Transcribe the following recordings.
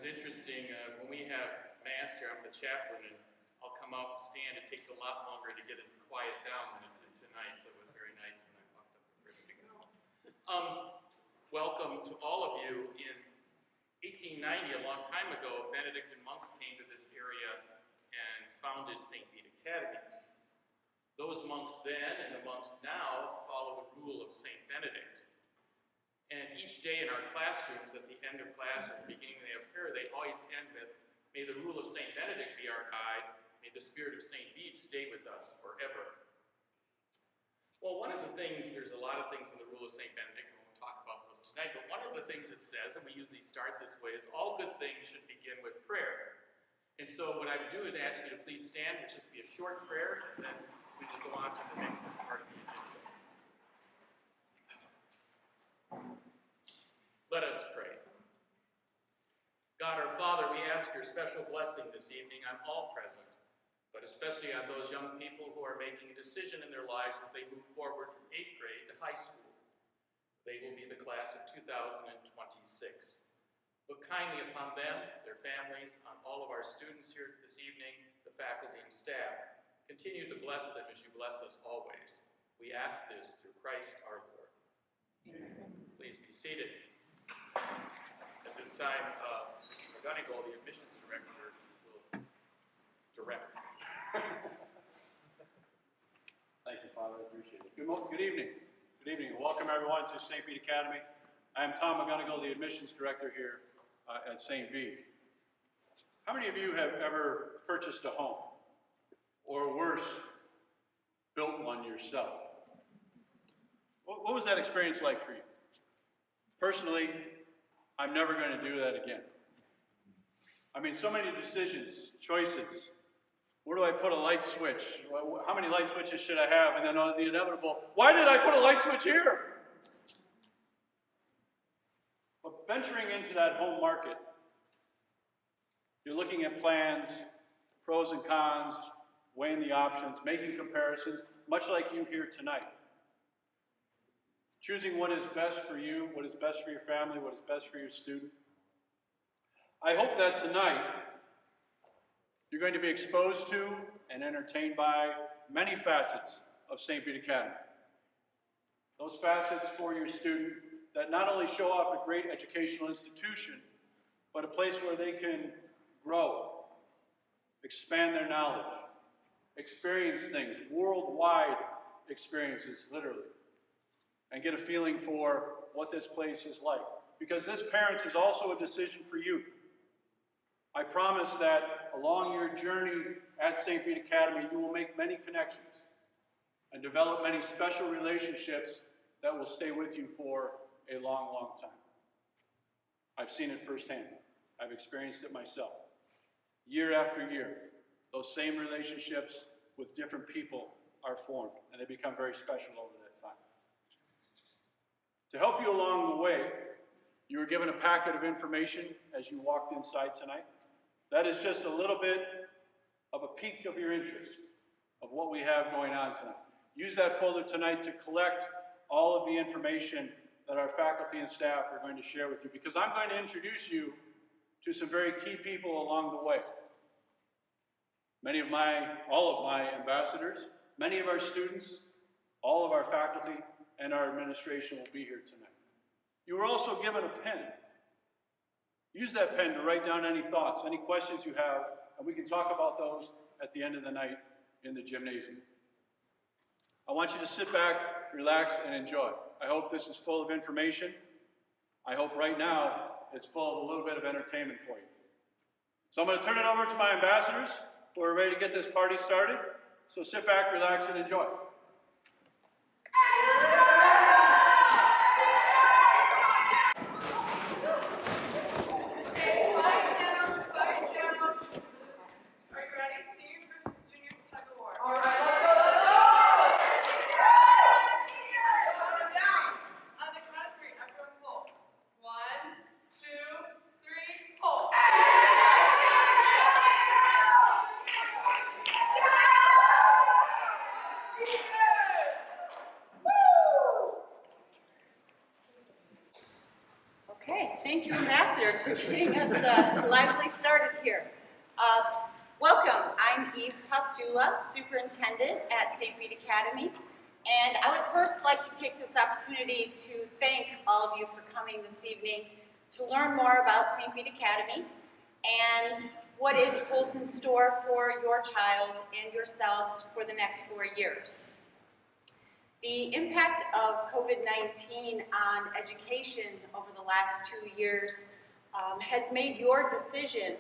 was interesting, when we have Mass here, I'm the chaplain, and I'll come out and stand. It takes a lot longer to get it to quiet down than it did tonight, so it was very nice when I walked up and ready to go. Welcome to all of you. In 1890, a long time ago, Benedictine monks came to this area and founded St. Bede Academy. Those monks then and the monks now follow the rule of St. Benedict. And each day in our classrooms, at the end of class or the beginning of prayer, they always end with, "May the rule of St. Benedict be our guide. May the spirit of St. Bede stay with us forever." Well, one of the things, there's a lot of things in the rule of St. Benedict, and we'll talk about those tonight, but one of the things it says, and we usually start this way, is all good things should begin with prayer. And so what I would do is ask you to please stand, which just be a short prayer, and then we will go on to the next part of the agenda. Let us pray. God our Father, we ask your special blessing this evening on all present, but especially on those young people who are making a decision in their lives as they move forward from 8th grade to high school. They will be the class of 2026. Look kindly upon them, their families, on all of our students here this evening, the faculty and staff. Continue to bless them as you bless us always. We ask this through Christ our Lord. Amen. Please be seated. At this time, Mr. McGonigal, the admissions director, will direct. Thank you, Father. I appreciate it. Good evening. Good evening. Welcome, everyone, to St. Bede Academy. I'm Tom McGonigal, the admissions director here at St. Bede. How many of you have ever purchased a home? Or worse, built one yourself? What was that experience like for you? Personally, I'm never going to do that again. I mean, so many decisions, choices. Where do I put a light switch? How many light switches should I have? And then on the inevitable, why did I put a light switch here? But venturing into that home market, you're looking at plans, pros and cons, weighing the options, making comparisons, much like you here tonight. Choosing what is best for you, what is best for your family, what is best for your student. I hope that tonight you're going to be exposed to and entertained by many facets of St. Bede Academy. Those facets for your student that not only show off a great educational institution, but a place where they can grow, expand their knowledge, experience things, worldwide experiences, literally, and get a feeling for what this place is like. Because this, parents, is also a decision for you. I promise that along your journey at St. Bede Academy, you will make many connections and develop many special relationships that will stay with you for a long, long time. I've seen it firsthand. I've experienced it myself. Year after year, those same relationships with different people are formed, and they become very special over that time. To help you along the way, you were given a packet of information as you walked inside tonight. That is just a little bit of a peek of your interest of what we have going on tonight. Use that folder tonight to collect all of the information that our faculty and staff are going to share with you, because I'm going to introduce you to some very key people along the way. All of my ambassadors, many of our students, all of our faculty, and our administration will be here tonight. You were also given a pen. Use that pen to write down any thoughts, any questions you have, and we can talk about those at the end of the night in the gymnasium. I want you to sit back, relax, and enjoy. I hope this is full of information. I hope right now it's full of a little bit of entertainment for you. So I'm going to turn it over to my ambassadors who are ready to get this party started. So sit back, relax, and enjoy. Yeah! for getting us lively started here. Welcome, I'm Eve Pastula, Superintendent at St. Bede Academy, and I would first like to take this opportunity to thank all of you for coming this evening to learn more about St. Bede Academy and what it holds in store for your child and yourselves for the next 4 years. The impact of COVID-19 on education over the last 2 years has made your decision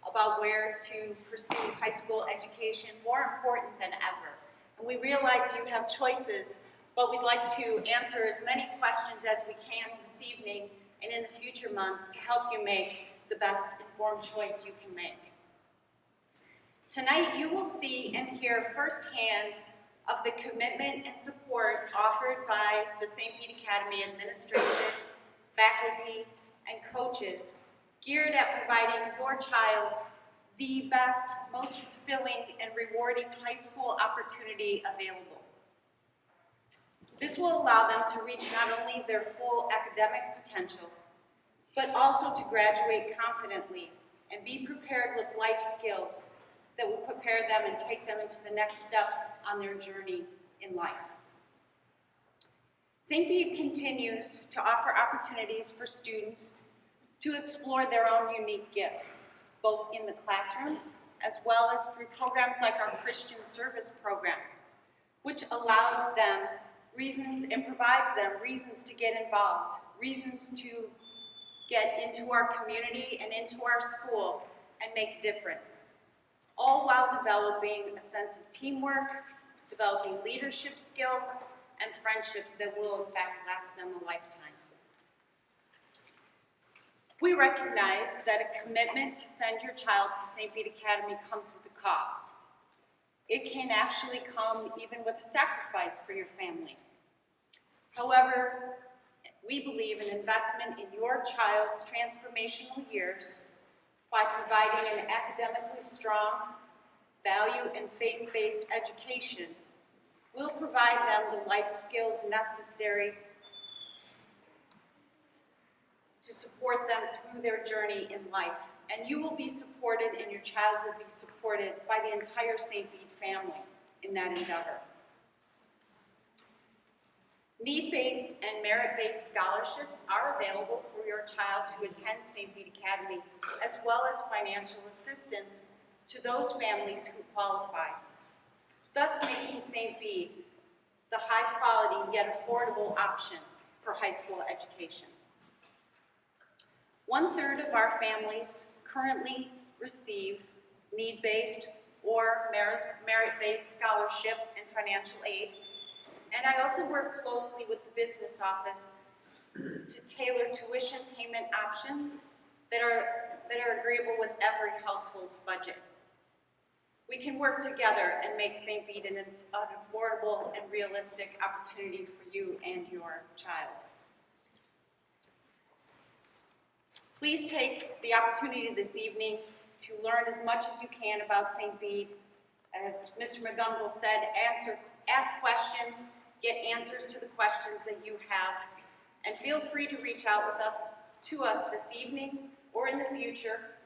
about where to pursue high school education more important than ever. And we realize you have choices, but we'd like to answer as many questions as we can this evening and in the future months to help you make the best informed choice you can make. Tonight you will see and hear firsthand of the commitment and support offered by the St. Bede Academy administration, faculty, and coaches geared at providing your child the best, most fulfilling, and rewarding high school opportunity available. This will allow them to reach not only their full academic potential, but also to graduate confidently and be prepared with life skills that will prepare them and take them into the next steps on their journey in life. St. Bede continues to offer opportunities for students to explore their own unique gifts, both in the classrooms as well as through programs like our Christian Service Program, which allows them reasons and provides them reasons to get involved, reasons to get into our community and into our school and make a difference, all while developing a sense of teamwork, developing leadership skills, and friendships that will, in fact, last them a lifetime. We recognize that a commitment to send your child to St. Bede Academy comes with a cost. It can actually come even with a sacrifice for your family. However, we believe an investment in your child's transformational years by providing an academically strong, value and faith-based education will provide them the life skills necessary to support them through their journey in life. And you will be supported and your child will be supported by the entire St. Bede family in that endeavor. Need-based and merit-based scholarships are available for your child to attend St. Bede Academy, as well as financial assistance to those families who qualify, thus making St. Bede the high-quality yet affordable option for high school education. 1/3 of our families currently receive need-based or merit-based scholarship and financial aid. And I also work closely with the business office to tailor tuition payment options that are agreeable with every household's budget. We can work together and make St. Bede an affordable and realistic opportunity for you and your child. Please take the opportunity this evening to learn as much as you can about St. Bede. As Mr. McGumble said, ask questions, get answers to the questions that you have, and feel free to reach out to us this evening or in the future.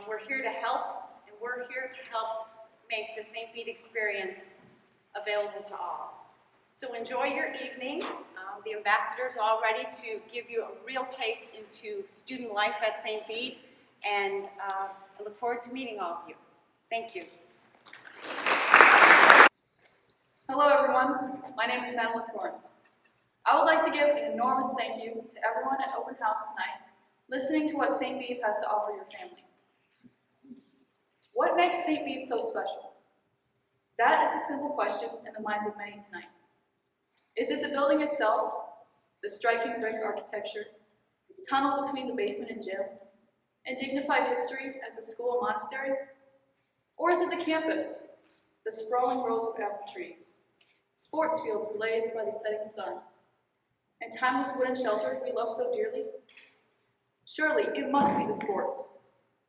We're here to help, and we're here to help make the St. Bede experience available to all. So enjoy your evening. The ambassadors are all ready to give you a real taste into student life at St. Bede, and I look forward to meeting all of you. Thank you. Hello everyone, my name is Madeline Torrance. I would like to give an enormous thank you to everyone at Open House tonight, listening to what St. Bede has to offer your family. What makes St. Bede so special? That is the simple question in the minds of many tonight. Is it the building itself, the striking brick architecture, tunnel between the basement and gym, and dignified history as a school and monastery? Or is it the campus, the sprawling rows of apple trees, sports fields glazed by the setting sun, and timeless wooden shelter we love so dearly? Surely it must be the sports,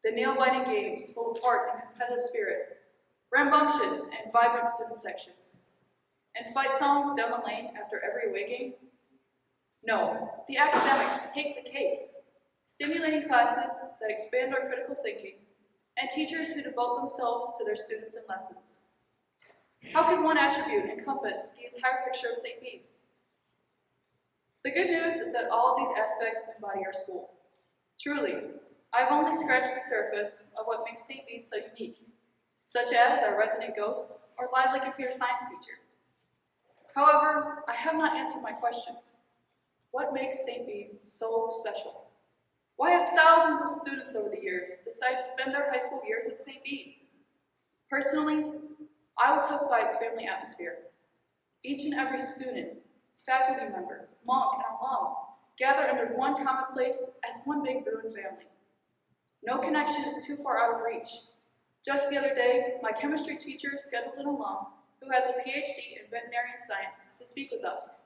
the nail-biting games full of heart and competitive spirit, rambunctious and vibrant student sections, and fight songs down the lane after every away game? No, the academics take the cake. stimulating classes that expand our critical thinking, and teachers who devote themselves to their students and lessons. How can one attribute encompass the entire picture of St. Bede? The good news is that all of these aspects embody our school. Truly, I've only scratched the surface of what makes St. Bede so unique, such as our resident ghosts or lively computer science teacher. However, I have not answered my question. What makes St. Bede so special? Why have thousands of students over the years decided to spend their high school years at St. Bede? Personally, I was hooked by its family atmosphere. Each and every student, faculty member, monk, and alum gather under one common place as one big Bruin family. No connection is too far out of reach. Just the other day, my chemistry teacher scheduled an alum who has a PhD in veterinarian science to speak with us.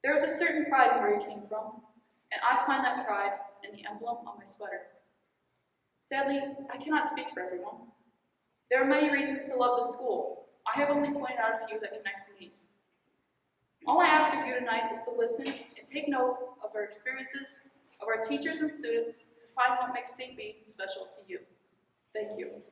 There is a certain pride in where he came from, and I find that pride in the emblem on my sweater. Sadly, I cannot speak for everyone. There are many reasons to love the school. I have only pointed out a few that connect to me. All I ask of you tonight is to listen and take note of our experiences, of our teachers and students, to find what makes St. Bede special to you. Thank you.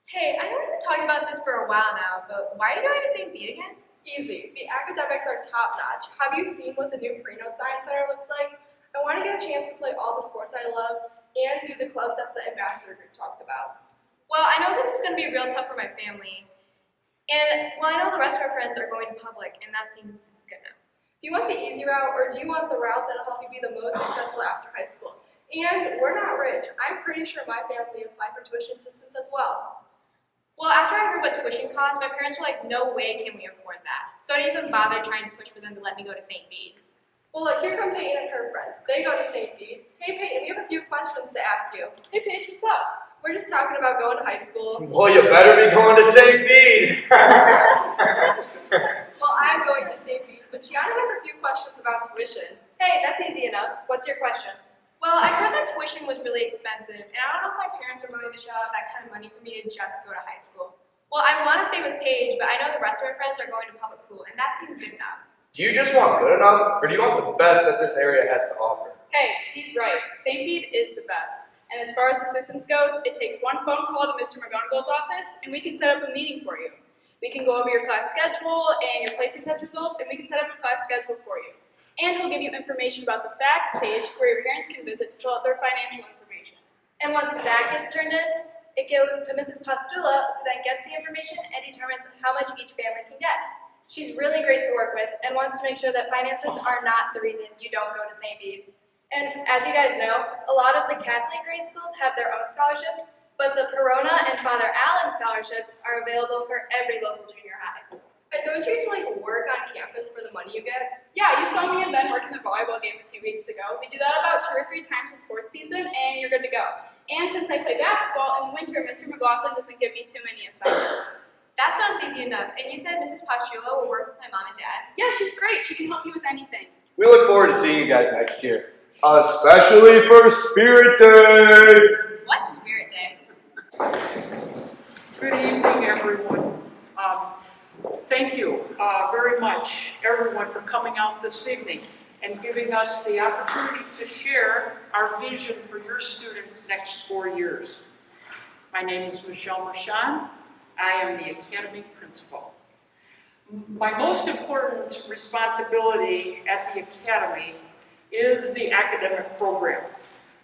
Hey, I know we've been talking about this for a while now, but why are you going to St. Bede again? Easy. The academics are top-notch. Have you seen what the new Perino Science Center looks like? I want to get a chance to play all the sports I love and do the clubs that the ambassador group talked about. Well, I know this is going to be real tough for my family. And, well, I know the rest of our friends are going to public, and that seems good enough. Do you want the easy route, or do you want the route that'll help you be the most successful after high school? And we're not rich. I'm pretty sure my family applied for tuition assistance as well. Well, after I heard what tuition costs, my parents were like, no way can we afford that. So I didn't even bother trying to push for them to let me go to St. Bede. Well, look, here come Peyton and her friends. They go to St. Bede. Hey, Peyton, we have a few questions to ask you. Hey, Paige, what's up? We're just talking about going to high school. Well, you better be going to St. Bede. Well, I'm going to St. Bede, but Gianna has a few questions about tuition. Hey, that's easy enough. What's your question? Well, I heard that tuition was really expensive, and I don't know if my parents are willing to shell out that kind of money for me to just go to high school. Well, I want to stay with Paige, but I know the rest of my friends are going to public school, and that seems good enough. Do you just want good enough, or do you want the best that this area has to offer? Hey, he's right. St. Bede is the best. And as far as assistance goes, it takes one phone call to Mr. McGonagall's office, and we can set up a meeting for you. We can go over your class schedule and your placement test results, and we can set up a class schedule for you. And he'll give you information about the facts page where your parents can visit to fill out their financial information. And once that gets turned in, it goes to Mrs. Pastula, who then gets the information and determines how much each family can get. She's really great to work with and wants to make sure that finances are not the reason you don't go to St. Bede. And as you guys know, a lot of the Catholic grade schools have their own scholarships, but the Perona and Father Allen scholarships are available for every local junior high. And don't you usually work on campus for the money you get? Yeah, you saw me and Ben working the volleyball game a few weeks ago. We do that about 2 or 3 times a sports season, and you're good to go. And since I play basketball, in the winter, Mr. McLaughlin doesn't give me too many assignments. That sounds easy enough. And you said Mrs. Pastula will work with my mom and dad. Yeah, she's great. She can help you with anything. We look forward to seeing you guys next year, especially for Spirit Day. What Spirit Day? Good evening, everyone. Thank you very much, everyone, for coming out this evening and giving us the opportunity to share our vision for your students' next 4 years. My name is Moshman. I am the Academy Principal. My most important responsibility at the Academy is the academic program.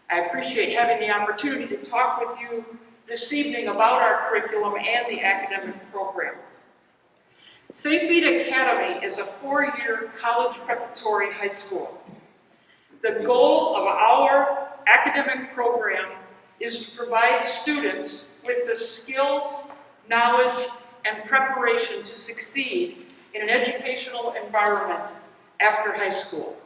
I appreciate having the opportunity to talk with you this evening about our curriculum and the academic program. St. Bede Academy is a 4-year college preparatory high school. The goal of our academic program is to provide students with the skills, knowledge, and preparation to succeed in an educational environment after high school.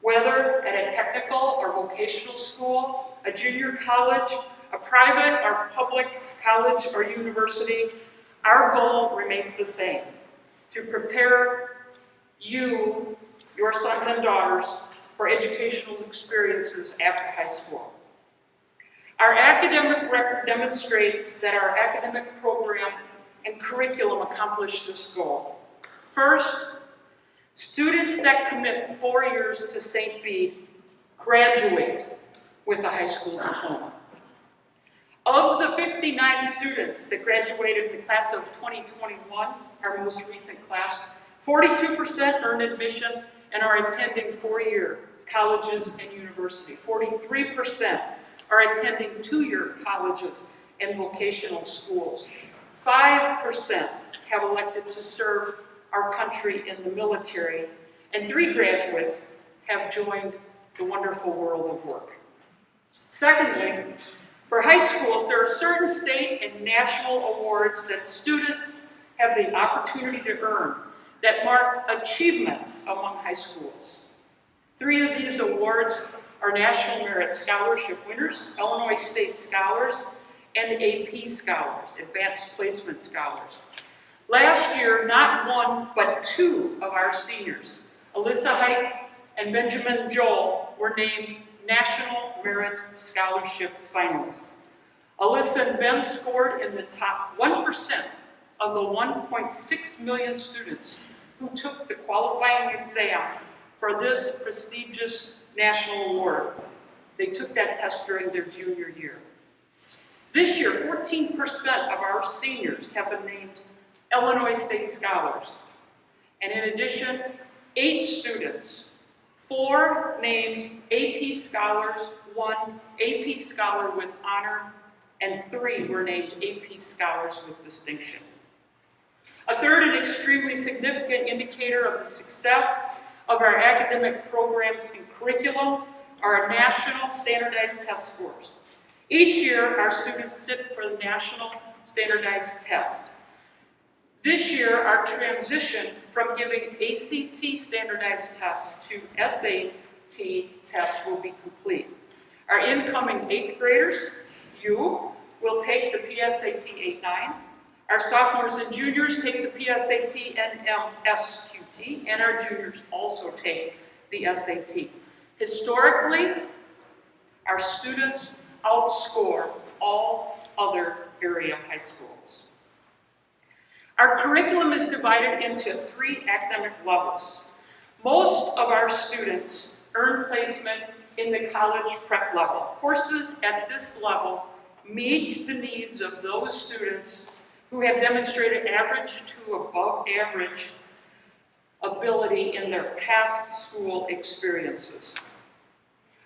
Whether at a technical or vocational school, a junior college, a private or public college or university, our goal remains the same: to prepare you, your sons and daughters, for educational experiences after high school. Our academic record demonstrates that our academic program and curriculum accomplish this goal. First, students that commit 4 years to St. Bede graduate with a high school diploma. Of the 59 students that graduated in the class of 2021, our most recent class, 42% earned admission and are attending 4-year colleges and university. 43% are attending 2-year colleges and vocational schools. 5% have elected to serve our country in the military, and 3 graduates have joined the wonderful world of work. Secondly, for high schools, there are certain state and national awards that students have the opportunity to earn that mark achievement among high schools. 3 of these awards are National Merit Scholarship winners, Illinois State Scholars, and AP Scholars, Advanced Placement Scholars. Last year, not 1, but 2 of our seniors, Alyssa Height and Benjamin Joel, were named National Merit Scholarship finalists. Alyssa and Ben scored in the top 1% of the 1.6 million students who took the qualifying exam for this prestigious national award. They took that test during their junior year. This year, 14% of our seniors have been named Illinois State Scholars. And in addition, 8 students, 4 named AP Scholars, 1 AP Scholar with honor, and 3 were named AP Scholars with distinction. A third and extremely significant indicator of the success of our academic programs and curriculum are our national standardized test scores. Each year, our students sit for the National Standardized Test. This year, our transition from giving ACT standardized tests to SAT tests will be complete. Our incoming 8th graders, you, will take the PSAT 8-9. Our sophomores and juniors take the PSAT and MSQT, and our juniors also take the SAT. Historically, our students outscore all other area high schools. Our curriculum is divided into 3 academic levels. Most of our students earn placement in the college prep level. Courses at this level meet the needs of those students who have demonstrated average to above average ability in their past school experiences.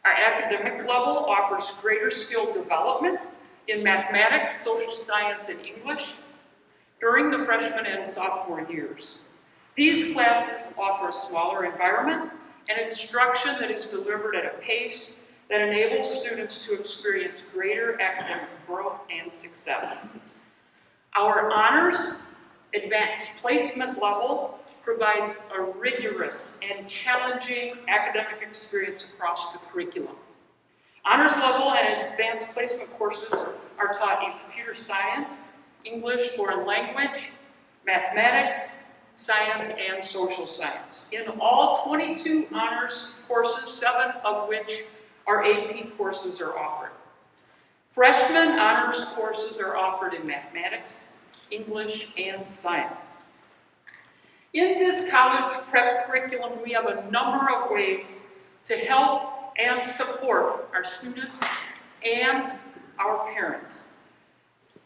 Our academic level offers greater skill development in mathematics, social science, and English during the freshman and sophomore years. These classes offer a smaller environment and instruction that is delivered at a pace that enables students to experience greater academic growth and success. Our honors advanced placement level provides a rigorous and challenging academic experience across the curriculum. Honors level and advanced placement courses are taught in computer science, English, foreign language, mathematics, science, and social science. In all 22 honors courses, 7 of which are AP courses are offered. Freshman honors courses are offered in mathematics, English, and science. In this college prep curriculum, we have a number of ways to help and support our students and our parents.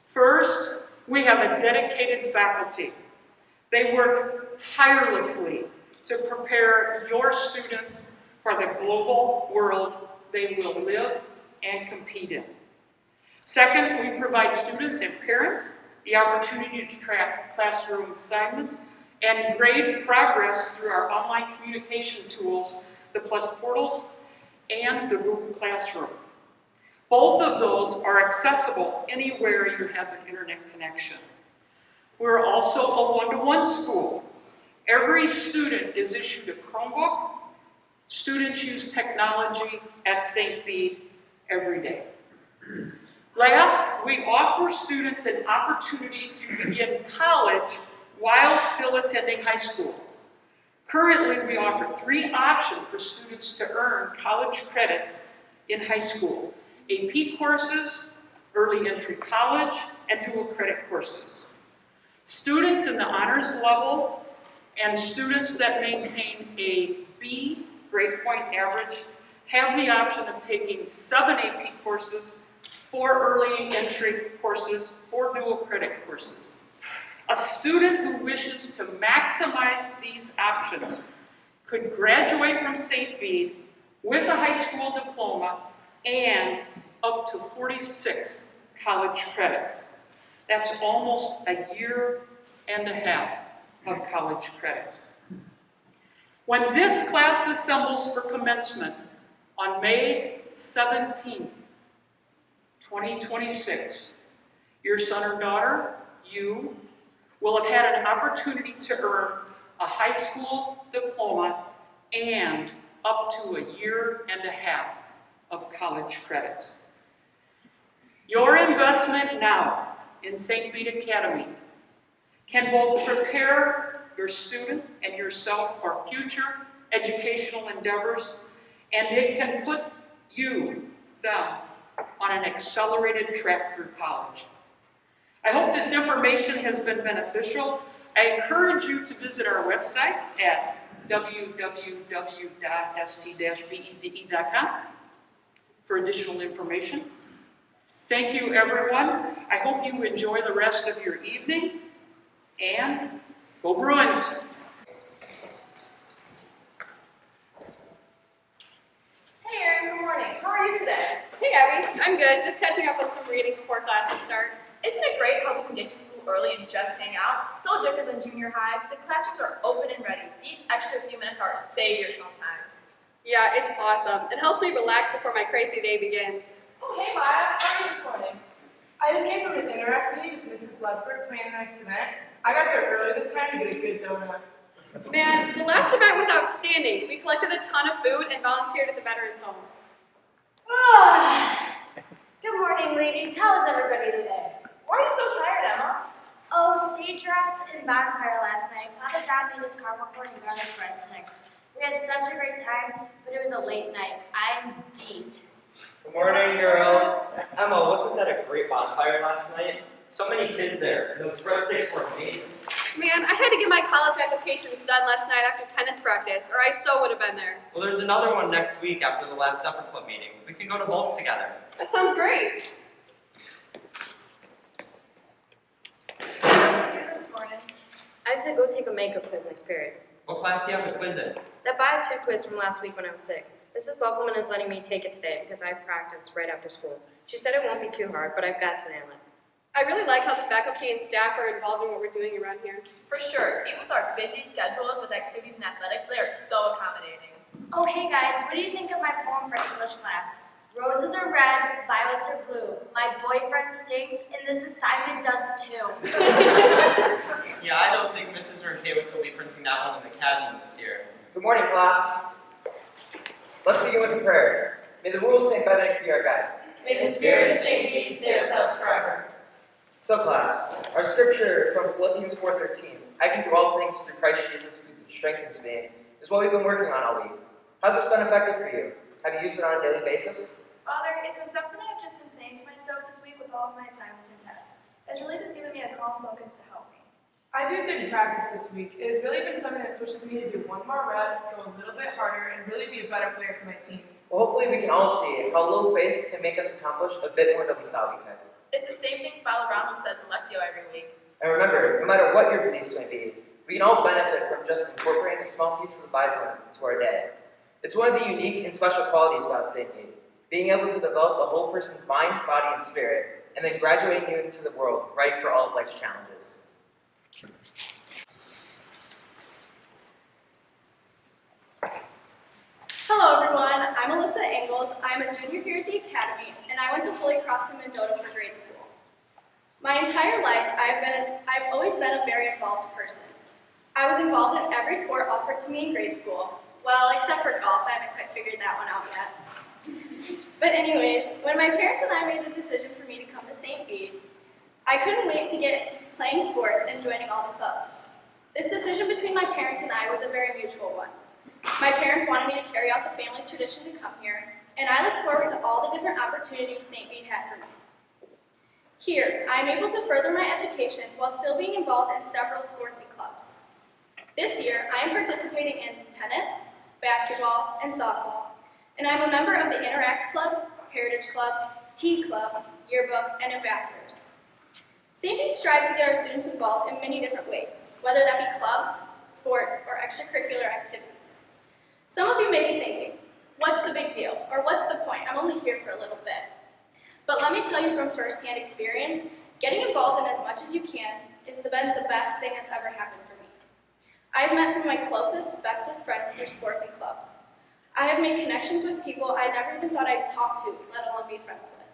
First, we have a dedicated faculty. They work tirelessly to prepare your students for the global world they will live and compete in. Second, we provide students and parents the opportunity to track classroom assignments and grade progress through our online communication tools, the PLUS portals and the Google Classroom. Both of those are accessible anywhere you have an internet connection. We're also a one-to-one school. Every student is issued a Chromebook. Students use technology at St. Bede every day. Last, we offer students an opportunity to begin college while still attending high school. Currently, we offer 3 options for students to earn college credit in high school. AP courses, early entry college, and dual credit courses. Students in the honors level and students that maintain a B grade point average have the option of taking 7 AP courses, 4 early entry courses, 4 dual credit courses. A student who wishes to maximize these options could graduate from St. Bede with a high school diploma and up to 46 college credits. That's almost a year and a half of college credit. When this class assembles for commencement on May 17, 2026, your son or daughter, you, will have had an opportunity to earn a high school diploma and up to a year and a half of college credit. Your investment now in St. Bede Academy can both prepare your student and yourself for future educational endeavors, and it can put them on an accelerated track through college. I hope this information has been beneficial. I encourage you to visit our website at www.st-bede.com for additional information. Thank you, everyone. I hope you enjoy the rest of your evening, and go Bruins! Hey Erin, good morning. How are you today? Hey Abby, I'm good. Just catching up on some reading before classes start. Isn't it great how we can get to school early and just hang out? So different than junior high. The classrooms are open and ready. These extra few minutes are a savior sometimes. Yeah, it's awesome. It helps me relax before my crazy day begins. Oh, hey Maya, how are you this morning? I just came from an interact meeting with Mrs. Ludford planning the next event. I got there early this time to get a good donut. Man, the last event was outstanding. We collected a ton of food and volunteered at the Veterans Home. Good morning, ladies. How is everybody today? Why are you so tired, Emma? Oh, stage rats and bonfire last night. Father John made us caramel corn and garlic breadsticks. We had such a great time, but it was a late night. I'm beat. Good morning, girls. Emma, wasn't that a great bonfire last night? So many kids there. Those breadsticks were amazing. Man, I had to get my college applications done last night after tennis practice, or I so would have been there. Well, there's another one next week after the last supper club meeting. We can go to both together. That sounds great. What did you do this morning? I had to go take a makeup quiz next period. What class do you have a quiz in? That Bio 2 quiz from last week when I was sick. Mrs. Lovelman is letting me take it today because I practiced right after school. She said it won't be too hard, but I've got to nail it. I really like how the faculty and staff are involved in what we're doing around here. For sure. Even with our busy schedules with activities and athletics, they are so accommodating. Oh, hey guys, what do you think of my poem for English class? Roses are red, violets are blue. My boyfriend stinks, and this assignment does too. Yeah, I don't think Mrs. Rukewitz will be printing that one in the Academy this year. Good morning, class. Let's begin with a prayer. May the rules of St. Benedict be our guide. May the spirit of St. Bede stay with us forever. So, class, our scripture from Philippians 4:13, I can do all things through Christ Jesus who strengthens me, is what we've been working on all week. How's this been effective for you? Have you used it on a daily basis? Father, it's been something I've just been saying to myself this week with all of my assignments and tests. It's really just given me a calm focus to help me. I've used it in practice this week. It has really been something that pushes me to do one more rep, go a little bit harder, and really be a better player for my team. Well, hopefully we can all see how low faith can make us accomplish a bit more than we thought we could. It's the same thing Father Brownwood says in Lectio every week. And remember, no matter what your beliefs may be, we can all benefit from just incorporating a small piece of the Bible into our day. It's one of the unique and special qualities about St. Bede, being able to develop the whole person's mind, body, and spirit, and then graduating you into the world right for all of life's challenges. Hello everyone, I'm Alyssa Ingles. I'm a junior here at the Academy, and I went to Holy Cross in Mendota for grade school. My entire life, I've always been a very involved person. I was involved in every sport offered to me in grade school. Well, except for golf, I haven't quite figured that one out yet. But anyways, when my parents and I made the decision for me to come to St. Bede, I couldn't wait to get playing sports and joining all the clubs. This decision between my parents and I was a very mutual one. My parents wanted me to carry out the family's tradition to come here, and I look forward to all the different opportunities St. Bede had for me. Here, I am able to further my education while still being involved in several sports and clubs. This year, I am participating in tennis, basketball, and softball, and I am a member of the Interact Club, Heritage Club, Tea Club, Yearbook, and Ambassadors. St. Bede strives to get our students involved in many different ways, whether that be clubs, sports, or extracurricular activities. Some of you may be thinking, what's the big deal, or what's the point? I'm only here for a little bit. But let me tell you from firsthand experience, getting involved in as much as you can has been the best thing that's ever happened for me. I have met some of my closest, bestest friends through sports and clubs. I have made connections with people I never even thought I'd talk to, let alone be friends with.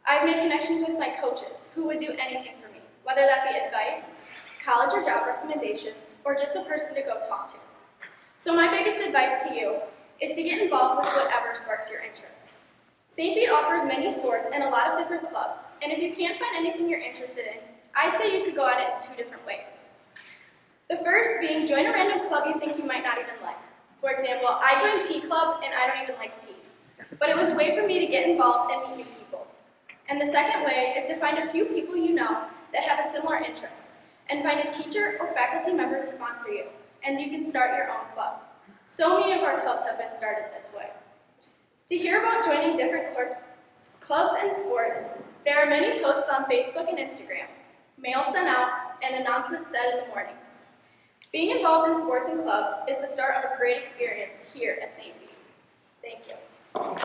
I've made connections with my coaches who would do anything for me, whether that be advice, college or job recommendations, or just a person to go talk to. So my biggest advice to you is to get involved with whatever sparks your interest. St. Bede offers many sports and a lot of different clubs, and if you can't find anything you're interested in, I'd say you could go at it in 2 different ways. The first being join a random club you think you might not even like. For example, I joined Tea Club and I don't even like tea, but it was a way for me to get involved and meet new people. And the second way is to find a few people you know that have a similar interest, and find a teacher or faculty member to sponsor you, and you can start your own club. So many of our clubs have been started this way. To hear about joining different clubs and sports, there are many posts on Facebook and Instagram, mail sent out, and announcements said in the mornings. Being involved in sports and clubs is the start of a great experience here at St. Bede. Thank you.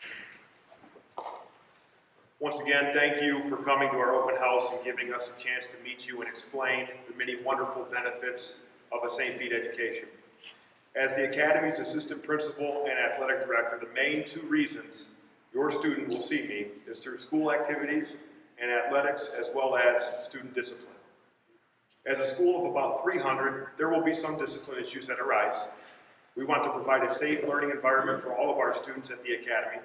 Once again, thank you for coming to our open house and giving us a chance to meet you and explain the many wonderful benefits of a St. Bede education. As the Academy's assistant principal and athletic director, the main 2 reasons your student will see me is through school activities and athletics, as well as student discipline. As a school of about 300, there will be some discipline issues that arise. We want to provide a safe learning environment for all of our students at the Academy.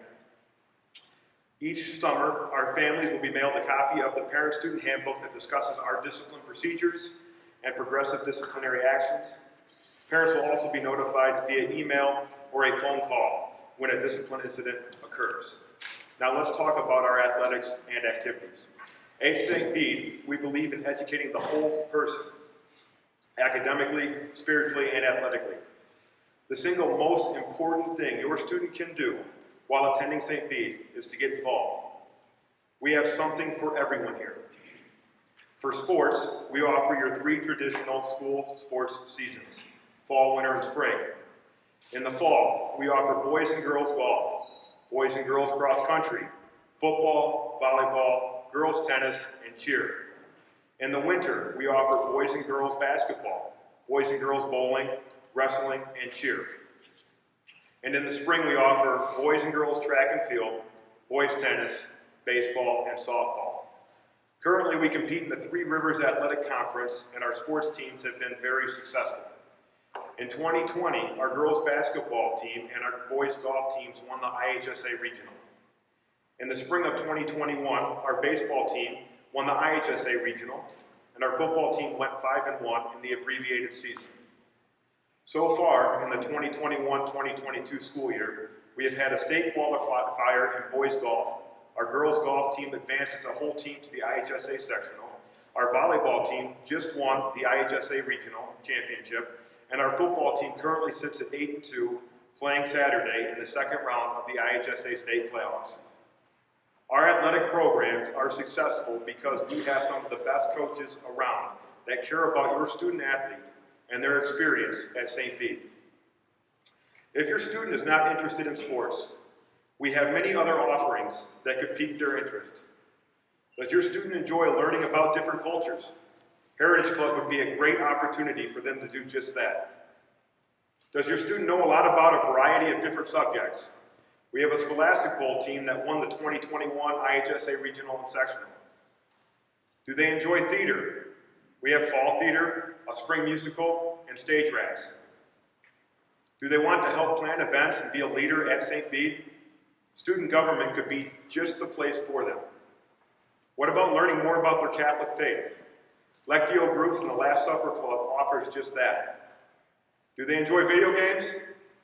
Each summer, our families will be mailed a copy of the Parent-Student Handbook that discusses our discipline procedures and progressive disciplinary actions. Parents will also be notified via email or a phone call when a discipline incident occurs. Now let's talk about our athletics and activities. At St. Bede, we believe in educating the whole person, academically, spiritually, and athletically. The single most important thing your student can do while attending St. Bede is to get involved. We have something for everyone here. For sports, we offer your 3 traditional school sports seasons, fall, winter, and spring. In the fall, we offer boys and girls golf, boys and girls cross country, football, volleyball, girls tennis, and cheer. In the winter, we offer boys and girls basketball, boys and girls bowling, wrestling, and cheer. And in the spring, we offer boys and girls track and field, boys tennis, baseball, and softball. Currently, we compete in the Three Rivers Athletic Conference, and our sports teams have been very successful. In 2020, our girls basketball team and our boys golf teams won the IHSA Regional. In the spring of 2021, our baseball team won the IHSA Regional, and our football team went 5-1 in the abbreviated season. So far, in the 2021-2022 school year, we have had a state qualifier in boys golf. Our girls golf team advanced as a whole team to the IHSA sectional. Our volleyball team just won the IHSA Regional Championship, and our football team currently sits at 8-2, playing Saturday in the second round of the IHSA state playoffs. Our athletic programs are successful because we have some of the best coaches around that care about your student athlete and their experience at St. Bede. If your student is not interested in sports, we have many other offerings that could pique their interest. Does your student enjoy learning about different cultures? Heritage Club would be a great opportunity for them to do just that. Does your student know a lot about a variety of different subjects? We have a Scholastic Bowl team that won the 2021 IHSA Regional and Sectional. Do they enjoy theater? We have fall theater, a spring musical, and stage rats. Do they want to help plan events and be a leader at St. Bede? Student government could be just the place for them. What about learning more about their Catholic faith? Lectio groups and the Last Supper Club offers just that. Do they enjoy video games?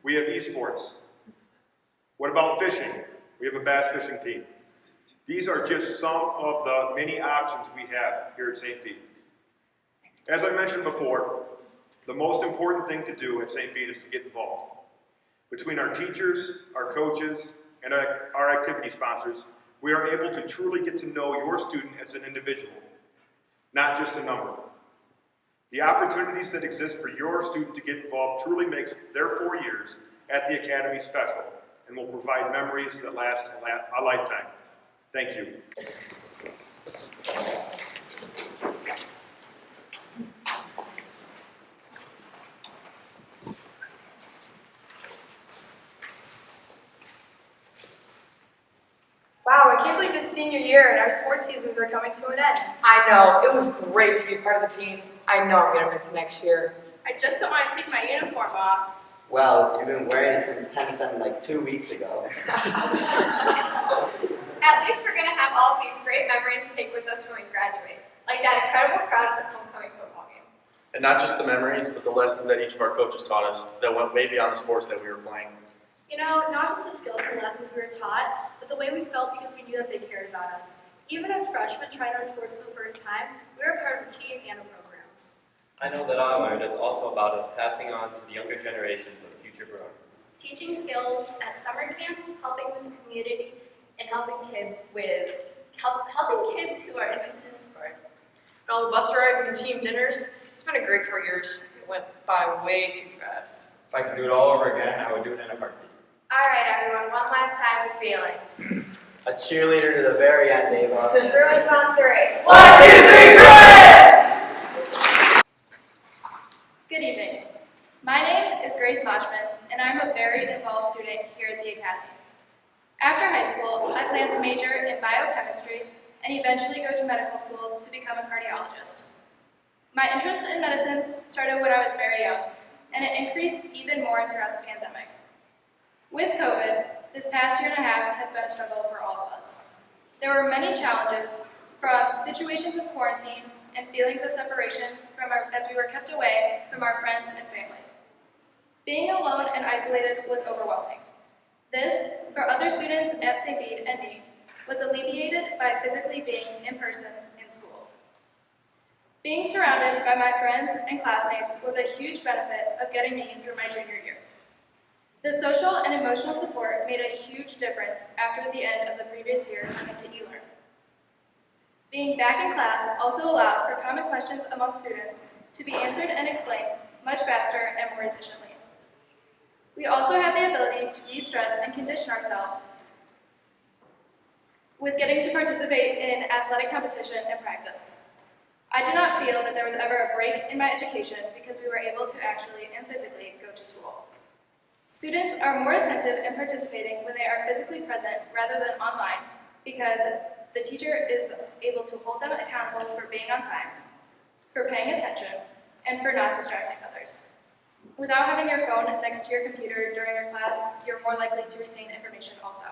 We have esports. What about fishing? We have a bass fishing team. These are just some of the many options we have here at St. Pete. As I mentioned before, the most important thing to do at St. Pete is to get involved. Between our teachers, our coaches, and our activity sponsors, we are able to truly get to know your student as an individual, not just a number. The opportunities that exist for your student to get involved truly makes their 4 years at the Academy special and will provide memories that last a lifetime. Thank you. Wow, I can't believe it's senior year and our sports seasons are coming to an end. I know, it was great to be part of the teams. I know I'm gonna miss it next year. I just don't want to take my uniform off. Well, you've been wearing it since 10-7 like 2 weeks ago. At least we're going to have all of these great memories to take with us when we graduate, like that incredible crowd at the homecoming football game. And not just the memories, but the lessons that each of our coaches taught us that went way beyond the sports that we were playing. You know, not just the skills and lessons we were taught, but the way we felt because we knew that they cared about us. Even as freshmen trying our sports for the first time, we were part of a team and a program. I know that I learned it's also about us passing on to the younger generations of future Bruins. Teaching skills at summer camps, helping with the community, and helping kids who are interested in sport. And all the bus rides and team dinners, it's been a great 4 years. It went by way too fast. If I could do it all over again, I would do it in a heartbeat. All right, everyone, one last time with feeling. A cheerleader to the very end, Ava. Bruins on 3. 1, 2, 3, Bruins! Good evening. My name is Grace Moshman, and I'm a very involved student here at the Academy. After high school, I plan to major in biochemistry and eventually go to medical school to become a cardiologist. My interest in medicine started when I was very young, and it increased even more throughout the pandemic. With COVID, this past year and a half has been a struggle for all of us. There were many challenges, from situations of quarantine and feelings of separation as we were kept away from our friends and family. Being alone and isolated was overwhelming. This, for other students at St. Bede and me, was alleviated by physically being in person in school. Being surrounded by my friends and classmates was a huge benefit of getting me through my junior year. The social and emotional support made a huge difference after the end of the previous year into e-learn. Being back in class also allowed for common questions among students to be answered and explained much faster and more efficiently. We also had the ability to de-stress and condition ourselves with getting to participate in athletic competition and practice. I do not feel that there was ever a break in my education because we were able to actually and physically go to school. Students are more attentive and participating when they are physically present rather than online because the teacher is able to hold them accountable for being on time, for paying attention, and for not distracting others. Without having your phone next to your computer during your class, you're more likely to retain information also.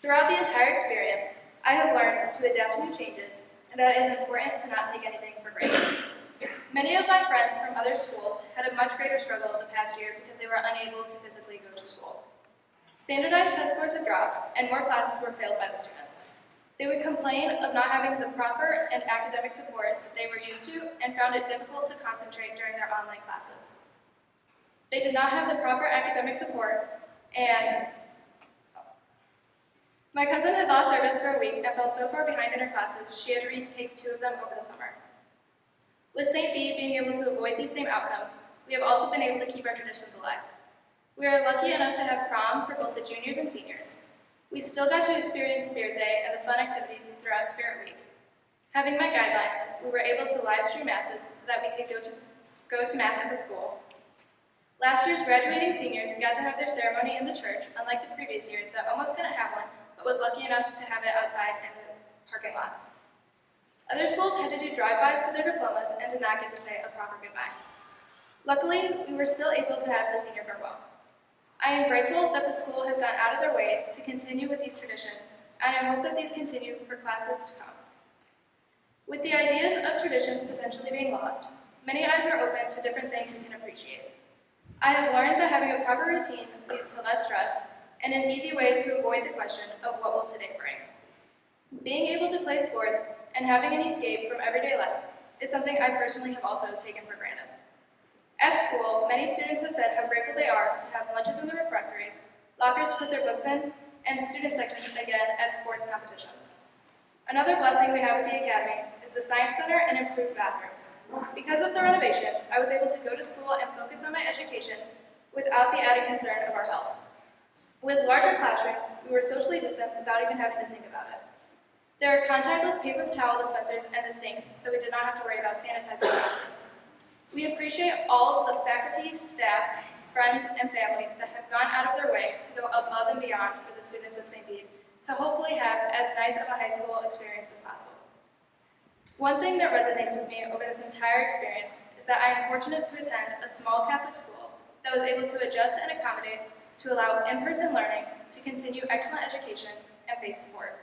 Throughout the entire experience, I have learned to adapt to new changes, and that it is important to not take anything for granted. Many of my friends from other schools had a much greater struggle the past year because they were unable to physically go to school. Standardized test scores have dropped, and more classes were failed by the students. They would complain of not having the proper and academic support that they were used to and found it difficult to concentrate during their online classes. They did not have the proper academic support, and my cousin had lost service for a week and fell so far behind in her classes she had to retake 2 of them over the summer. With St. Bede being able to avoid these same outcomes, we have also been able to keep our traditions alive. We are lucky enough to have prom for both the juniors and seniors. We still got to experience Spirit Day and the fun activities throughout Spirit Week. Having my guidelines, we were able to live stream masses so that we could go to mass as a school. Last year's graduating seniors got to have their ceremony in the church, unlike the previous year that almost couldn't have one, but was lucky enough to have it outside in the parking lot. Other schools had to do drive-bys for their diplomas and did not get to say a proper goodbye. Luckily, we were still able to have the senior farewell. I am grateful that the school has gone out of their way to continue with these traditions, and I hope that these continue for classes to come. With the ideas of traditions potentially being lost, many eyes were open to different things we can appreciate. I have learned that having a proper routine leads to less stress, and an easy way to avoid the question of what will today bring. Being able to play sports and having an escape from everyday life is something I personally have also taken for granted. At school, many students have said how grateful they are to have lunches in the refectory, lockers to put their books in, and student sections again at sports competitions. Another blessing we have at the Academy is the Science Center and improved bathrooms. Because of the renovations, I was able to go to school and focus on my education without the added concern of our health. With larger classrooms, we were socially distanced without even having to think about it. There are contactless paper towel dispensers and the sinks, so we did not have to worry about sanitizing bathrooms. We appreciate all of the faculty, staff, friends, and family that have gone out of their way to go above and beyond for the students at St. Bede to hopefully have as nice of a high school experience as possible. One thing that resonates with me over this entire experience is that I am fortunate to attend a small Catholic school that was able to adjust and accommodate to allow in-person learning to continue excellent education and faith support.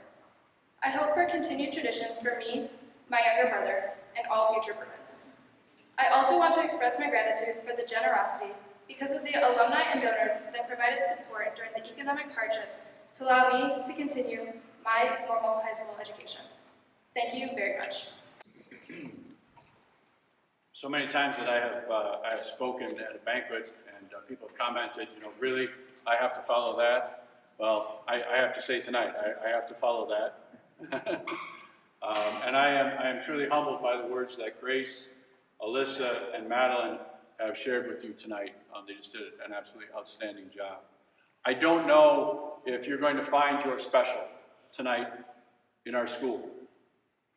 I hope for continued traditions for me, my younger brother, and all future Bruins. I also want to express my gratitude for the generosity because of the alumni and donors that provided support during the economic hardships to allow me to continue my normal high school education. Thank you very much. So many times that I have spoken at a banquet and people have commented, really, I have to follow that. Well, I have to say tonight, I have to follow that. And I am truly humbled by the words that Grace, Alyssa, and Madeline have shared with you tonight. They just did an absolutely outstanding job. I don't know if you're going to find your special tonight in our school,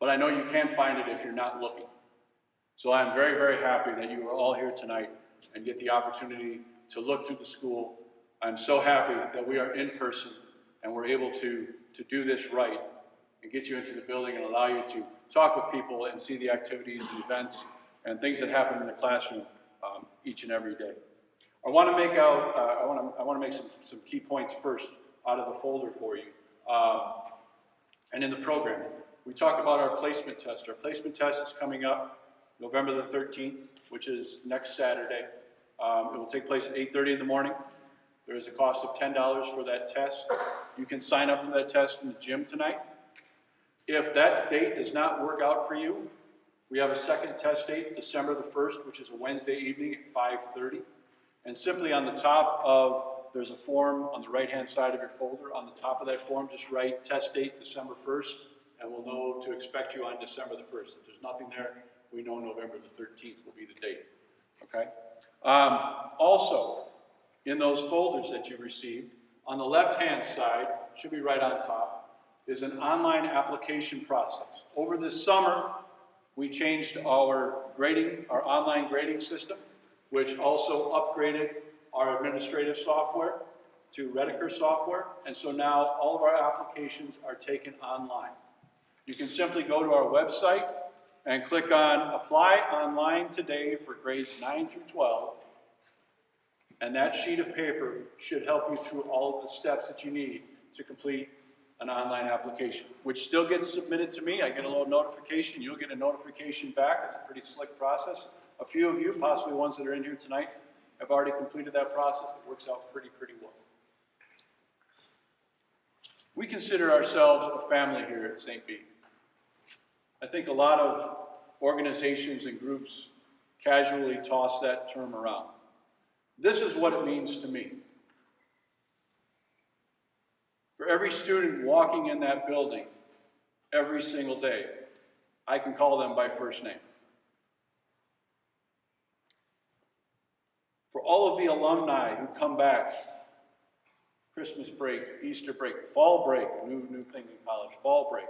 but I know you can find it if you're not looking. So I'm very, very happy that you are all here tonight and get the opportunity to look through the school. I'm so happy that we are in person and we're able to do this right and get you into the building and allow you to talk with people and see the activities and events and things that happen in the classroom each and every day. I want to make some key points first out of the folder for you. And in the program, we talk about our placement test. Our placement test is coming up November the 13th, which is next Saturday. It will take place at 8:30 in the morning. There is a cost of $10 for that test. You can sign up for that test in the gym tonight. If that date does not work out for you, we have a second test date, December the 1st, which is a Wednesday evening at 5:30. And simply on the top there's a form on the right-hand side of your folder. On the top of that form, just write test date December 1st, and we'll know to expect you on December the 1st. If there's nothing there, we know November the 13th will be the date, okay? Also, in those folders that you received, on the left-hand side, should be right on top, is an online application process. Over this summer, we changed our online grading system, which also upgraded our administrative software to Redeker software, and so now all of our applications are taken online. You can simply go to our website and click on Apply Online Today for grades 9 through 12, and that sheet of paper should help you through all of the steps that you need to complete an online application, which still gets submitted to me. I get a little notification, you'll get a notification back. It's a pretty slick process. A few of you, possibly ones that are in here tonight, have already completed that process. It works out pretty well. We consider ourselves a family here at St. Bede. I think a lot of organizations and groups casually toss that term around. This is what it means to me. For every student walking in that building every single day, I can call them by first name. For all of the alumni who come back, Christmas break, Easter break, fall break, a new thing in college, fall break.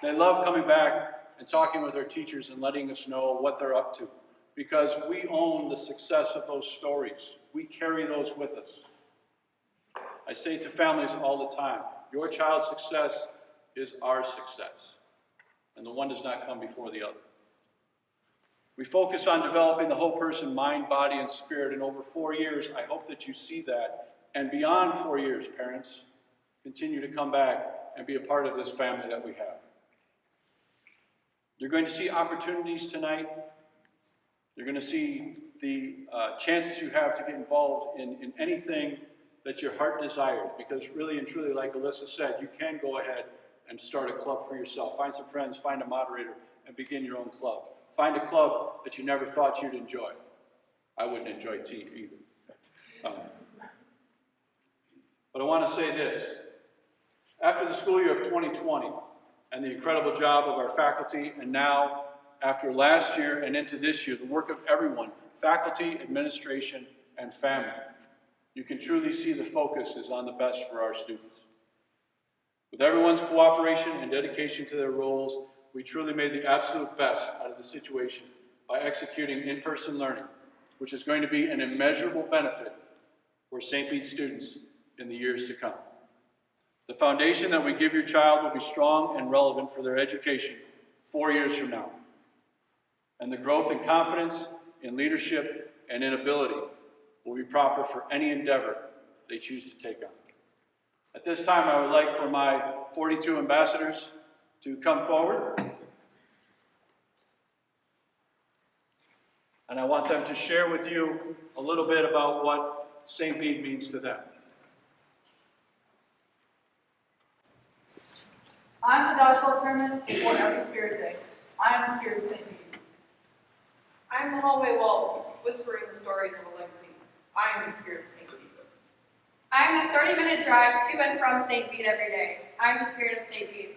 They love coming back and talking with our teachers and letting us know what they're up to, because we own the success of those stories. We carry those with us. I say to families all the time, your child's success is our success, and the one does not come before the other. We focus on developing the whole person, mind, body, and spirit, and over 4 years, I hope that you see that. And beyond 4 years, parents, continue to come back and be a part of this family that we have. You're going to see opportunities tonight. You're going to see the chances you have to get involved in anything that your heart desires, because really and truly, like Alyssa said, you can go ahead and start a club for yourself. Find some friends, find a moderator, and begin your own club. Find a club that you never thought you'd enjoy. I wouldn't enjoy tea either. But I want to say this. After the school year of 2020 and the incredible job of our faculty, and now after last year and into this year, the work of everyone, faculty, administration, and family, you can truly see the focus is on the best for our students. With everyone's cooperation and dedication to their roles, we truly made the absolute best out of the situation by executing in-person learning, which is going to be an immeasurable benefit for St. Pete students in the years to come. The foundation that we give your child will be strong and relevant for their education 4 years from now. And the growth and confidence in leadership and in ability will be proper for any endeavor they choose to take on. At this time, I would like for my 42 ambassadors to come forward. And I want them to share with you a little bit about what St. Bede means to them. I'm the dodgeball tournament for every Spirit Day. I am the Spirit of St. Bede. I'm the hallway walls, whispering the stories of a legacy. I am the Spirit of St. Bede. I'm the 30-minute drive to and from St. Bede every day. I'm the Spirit of St. Bede.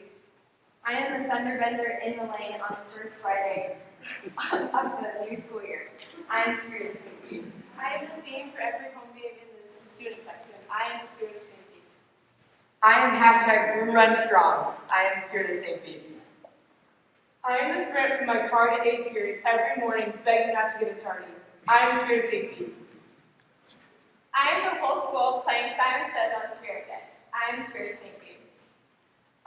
I am the fender bender in the lane on the first Friday of the new school year. I am the Spirit of St. Bede. I am the theme for every home game in the student section. I am the Spirit of St. Bede. I am hashtag Run Strong. I am the Spirit of St. Bede. I am the spirit from my car to 8th period every morning begging not to get a tardy. I am the Spirit of St. Bede. I am the whole school playing Simon Says on Spirit Day. I am the Spirit of St. Bede.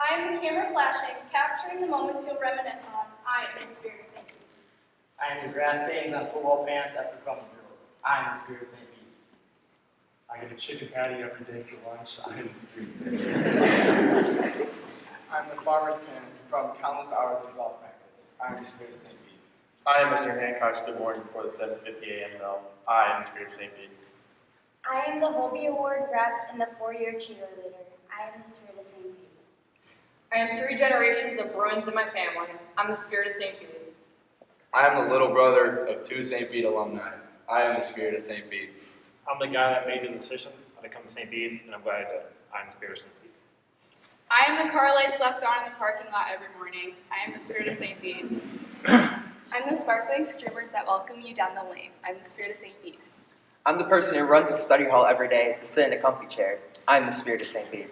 I am the camera flashing, capturing the moments you'll reminisce on. I am the Spirit of St. Bede. I am the grass stains on football pants after filming girls. I am the Spirit of St. Bede. I get a chicken patty every day for lunch. I am the Spirit of St. Bede. I'm the farmer's tan from countless hours of golf practice. I am the Spirit of St. Bede. I am Mr. Hancock's good morning before the 7:50 a.m. bell. I am the Spirit of St. Bede. I am the Hobie Award rep and the 4-year cheerleader. I am the Spirit of St. Bede. I am 3 generations of Bruins in my family. I'm the Spirit of St. Bede. I am the little brother of 2 St. Bede alumni. I am the Spirit of St. Bede. I'm the guy that made the decision to come to St. Bede, and I'm glad I did. I'm the Spirit of St. Bede. I am the car lights left on in the parking lot every morning. I am the Spirit of St. Bede. I'm the sparkling streamers that welcome you down the lane. I'm the Spirit of St. Bede. I'm the person who runs the study hall every day to sit in a comfy chair. I'm the Spirit of St. Bede.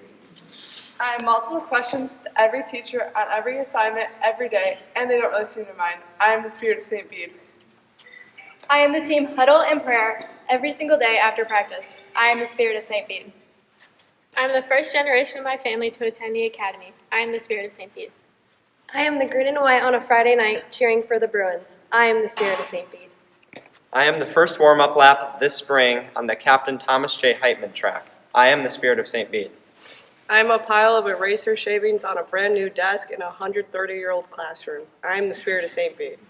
I have multiple questions to every teacher on every assignment every day, and they don't really seem to mind. I am the Spirit of St. Bede. I am the team huddle and prayer every single day after practice. I am the Spirit of St. Bede. I'm the first generation of my family to attend the academy. I am the Spirit of St. Bede. I am the green and white on a Friday night cheering for the Bruins. I am the Spirit of St. Bede. I am the first warm-up lap this spring on the Captain Thomas J. Heitman track. I am the Spirit of St. Bede. I am a pile of eraser shavings on a brand new desk in a 130-year-old classroom. I am the Spirit of St. Bede.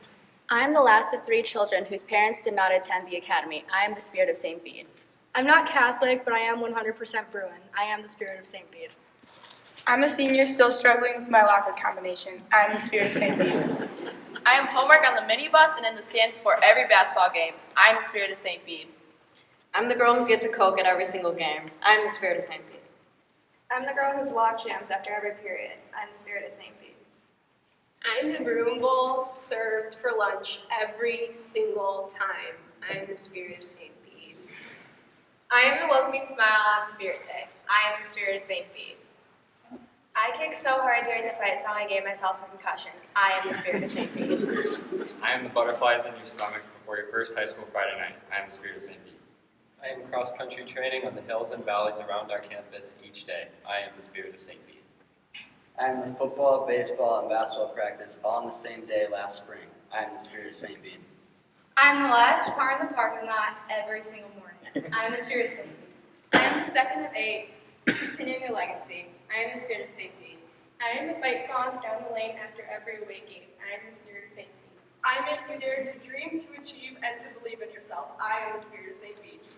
I am the last of 3 children whose parents did not attend the academy. I am the Spirit of St. Bede. I'm not Catholic, but I am 100% Bruin. I am the Spirit of St. Bede. I'm a senior still struggling with my locker combination. I am the Spirit of St. Bede. I am homework on the minibus and in the stands before every basketball game. I am the Spirit of St. Bede. I'm the girl who gets a Coke at every single game. I am the Spirit of St. Bede. I'm the girl who's log jams after every period. I'm the Spirit of St. Bede. I'm the broom bowl served for lunch every single time. I am the Spirit of St. Bede. I am the welcoming smile on Spirit Day. I am the Spirit of St. Bede. I kicked so hard during the fight song I gave myself a concussion. I am the Spirit of St. Bede. I am the butterflies in your stomach before your first high school Friday night. I am the Spirit of St. Bede. I am cross-country training on the hills and valleys around our campus each day. I am the Spirit of St. Bede. I am the football, baseball, and basketball practice all on the same day last spring. I am the Spirit of St. Bede. I'm the last car in the parking lot every single morning. I am the Spirit of St. Bede. I am the second of 8, continuing a legacy. I am the Spirit of St. Bede. I am the fight song down the lane after every away game. I am the Spirit of St. Bede. I make you dare to dream, to achieve, and to believe in yourself. I am the Spirit of St. Bede.